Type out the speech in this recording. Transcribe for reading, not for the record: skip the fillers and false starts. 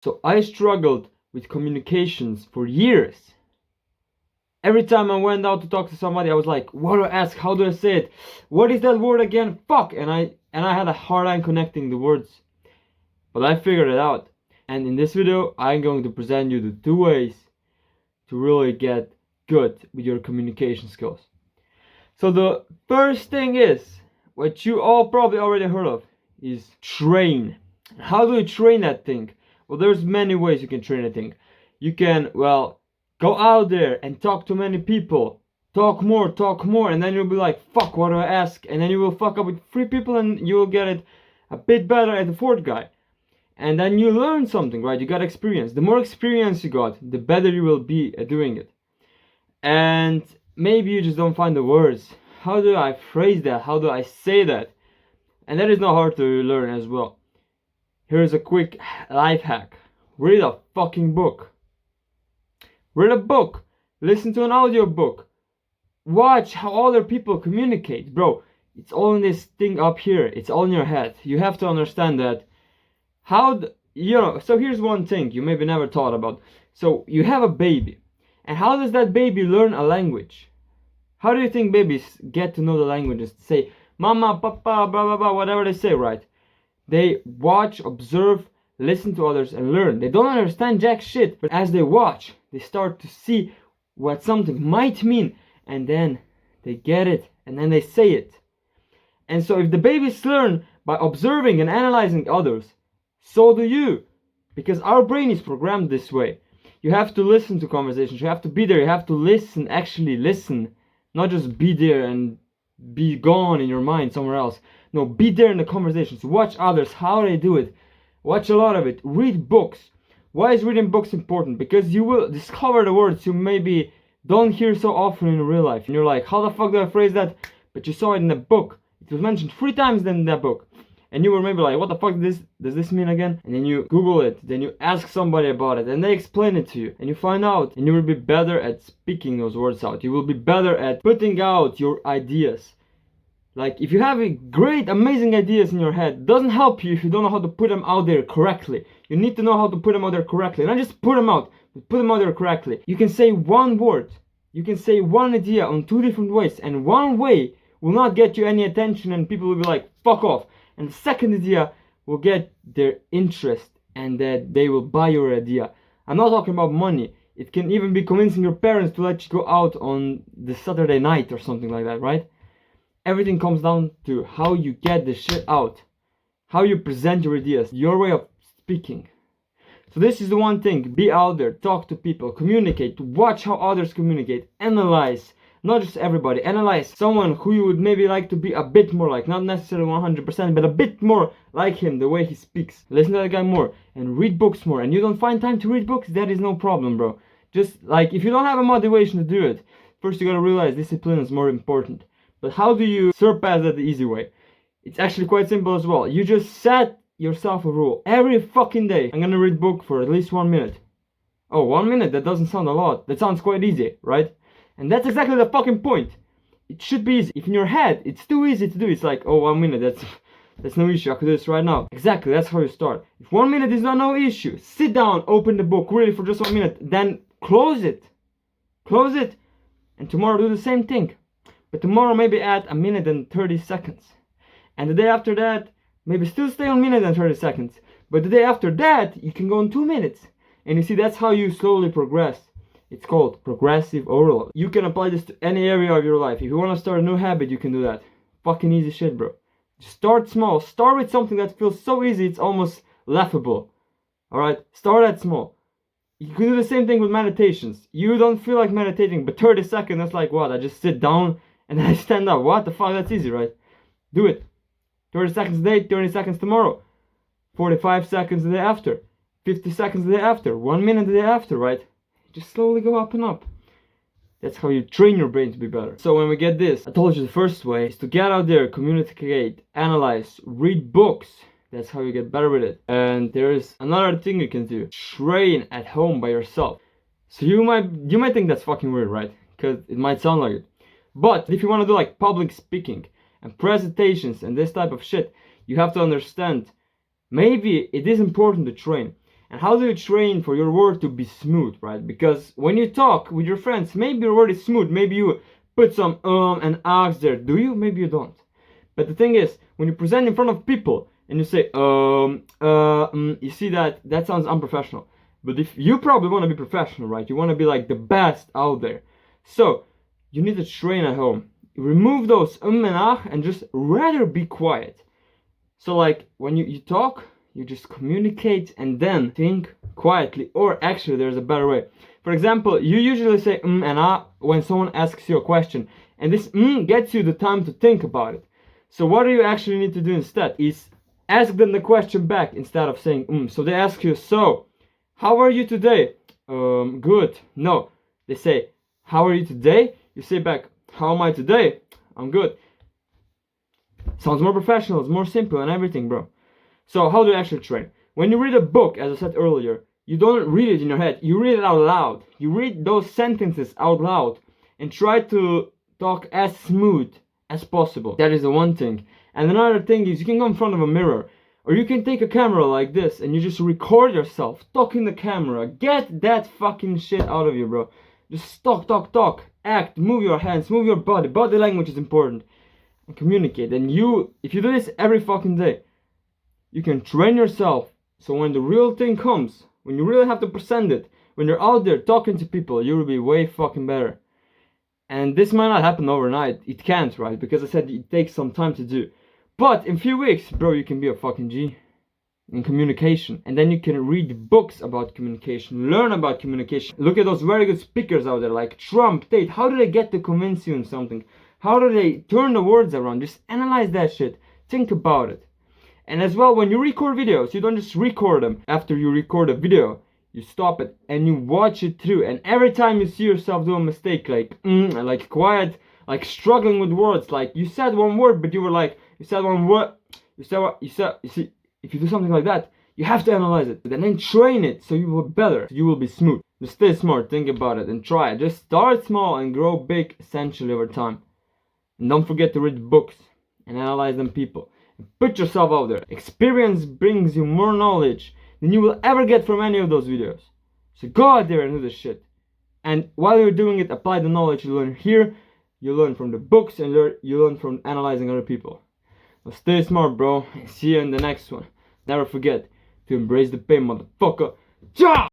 So I struggled with communications for years. Every time I went out to talk to somebody, I was like, what do I ask? How do I say it? What is that word again? Fuck! And I had a hard time connecting the words. But I figured it out. And in this video, I'm going to present you the 2 ways to really get good with your communication skills. So the first thing is, what you all probably already heard of, is train. How do you train that thing? Well, there's many ways you can train a thing. You can, well, go out there and talk to many people. Talk more, and then you'll be like, fuck, what do I ask? And then you will fuck up with 3 people and you will get it a bit better at the 4th guy. And then you learn something, right? You got experience. The more experience you got, the better you will be at doing it. And maybe you just don't find the words. How do I phrase that? How do I say that? And that is not hard to learn as well. Here's a quick life hack. Read a fucking book. Read a book. Listen to an audio book. Watch how other people communicate. Bro, it's all in this thing up here. It's all in your head. You have to understand that. So here's one thing you maybe never thought about. So you have a baby. And how does that baby learn a language? How do you think babies get to know the languages? Say, mama, papa, blah, blah, blah, whatever they say, right? They watch, observe, listen to others and learn. They don't understand jack shit, but as they watch, they start to see what something might mean, and then they get it, and then they say it. And so if the babies learn by observing and analyzing others, so do you. Because our brain is programmed this way. You have to listen to conversations, you have to be there, you have to listen, actually listen. Not just be there and be gone in your mind somewhere else. No, be there in the conversations. Watch others, how they do it. Watch a lot of it. Read books. Why is reading books important? Because you will discover the words you maybe don't hear so often in real life. And you're like, how the fuck do I phrase that? But you saw it in a book. It was mentioned 3 times in that book. And you were maybe like, what the fuck does this mean again? And then you Google it. Then you ask somebody about it. And they explain it to you. And you find out. And you will be better at speaking those words out. You will be better at putting out your ideas. Like, if you have a great, amazing ideas in your head, it doesn't help you if you don't know how to put them out there correctly. You need to know how to put them out there correctly. Not just put them out, but put them out there correctly. You can say one word. You can say one idea on 2 different ways. And one way will not get you any attention and people will be like, fuck off. And the second idea will get their interest and that they will buy your idea. I'm not talking about money. It can even be convincing your parents to let you go out on the Saturday night or something like that, right? Everything comes down to how you get the shit out. How you present your ideas. Your way of speaking. So this is the one thing. Be out there. Talk to people. Communicate. Watch how others communicate. Analyze. Not just everybody. Analyze someone who you would maybe like to be a bit more like. Not necessarily 100%, but a bit more like him. The way he speaks. Listen to that guy more. And read books more. And you don't find time to read books? That is no problem, bro. Just like, if you don't have a motivation to do it, first you gotta realize discipline is more important. But how do you surpass that the easy way? It's actually quite simple as well. You just set yourself a rule. Every fucking day, I'm gonna read book for at least 1 minute. Oh, 1 minute? That doesn't sound a lot. That sounds quite easy, right? And that's exactly the fucking point. It should be easy. If in your head, it's too easy to do. It's like, oh, 1 minute, that's no issue. I could do this right now. Exactly, that's how you start. If 1 minute is not no issue, sit down, open the book, read it for just 1 minute. Then close it. Close it. And tomorrow do the same thing. But tomorrow maybe add 1 minute and 30 seconds. And the day after that, maybe still stay on 1 minute and 30 seconds. But the day after that, you can go on 2 minutes. And you see, that's how you slowly progress. It's called progressive overload. You can apply this to any area of your life. If you want to start a new habit, you can do that. Fucking easy shit, bro. Just start small. Start with something that feels so easy, it's almost laughable. Alright? Start at small. You can do the same thing with meditations. You don't feel like meditating, but 30 seconds, that's like what? I just sit down and then I stand up. What the fuck? That's easy, right? Do it. 30 seconds a day, 30 seconds tomorrow. 45 seconds the day after. 50 seconds the day after. 1 minute the day after, right? Just slowly go up and up. That's how you train your brain to be better. So when we get this, I told you the first way is to get out there, communicate, analyze, read books. That's how you get better with it. And there is another thing you can do. Train at home by yourself. So you might think that's fucking weird, right? Because it might sound like it. But if you want to do like public speaking and presentations and this type of shit, you have to understand maybe it is important to train. And how do you train for your word to be smooth, right? Because when you talk with your friends, maybe your word is smooth, maybe you put some and ahs there. Do you? Maybe you don't. But the thing is, when you present in front of people and you say you see that sounds unprofessional. But if you probably want to be professional, right? You want to be like the best out there. So you need to train at home. Remove those and ah and just rather be quiet. So like when you talk, you just communicate and then think quietly. Or actually, there's a better way. For example, you usually say and ah when someone asks you a question, and this gets you the time to think about it. So what do you actually need to do instead is ask them the question back instead of saying So they ask you, so how are you today? Good. No, they say, how are you today? You say back, how am I today? I'm good. Sounds more professional, it's more simple and everything, bro. So how do you actually train? When you read a book, as I said earlier, you don't read it in your head, you read it out loud. You read those sentences out loud and try to talk as smooth as possible. That is the one thing. And another thing is you can go in front of a mirror, or you can take a camera like this and you just record yourself, talk in the camera. Get that fucking shit out of you, bro. Just talk, act, move your hands, move your body. Body language is important. And communicate. And if you do this every fucking day, you can train yourself. So when the real thing comes, when you really have to present it, when you're out there talking to people, you will be way fucking better. And this might not happen overnight. It can't, right? Because I said it takes some time to do. But in a few weeks, bro, you can be a fucking G in communication. And then you can read books about communication, learn about communication. Look at those very good speakers out there like Trump, Tate. How do they get to convince you in something? How do they turn the words around? Just analyze that shit. Think about it. And as well, when you record videos, you don't just record them. After you record a video, you stop it and you watch it through. And every time you see yourself do a mistake, like quiet, like struggling with words, like you said one word, but you were like, you said one word, you see, if you do something like that, you have to analyze it and then train it so you will be better, you will be smooth. Just stay smart, think about it and try it. Just start small and grow big essentially over time. And don't forget to read books and analyze them people. Put yourself out there. Experience brings you more knowledge than you will ever get from any of those videos. So go out there and do this shit. And while you're doing it, apply the knowledge you learn here. You learn from the books and you learn from analyzing other people. So stay smart, bro. See you in the next one. Never forget to embrace the pain, motherfucker. Ja!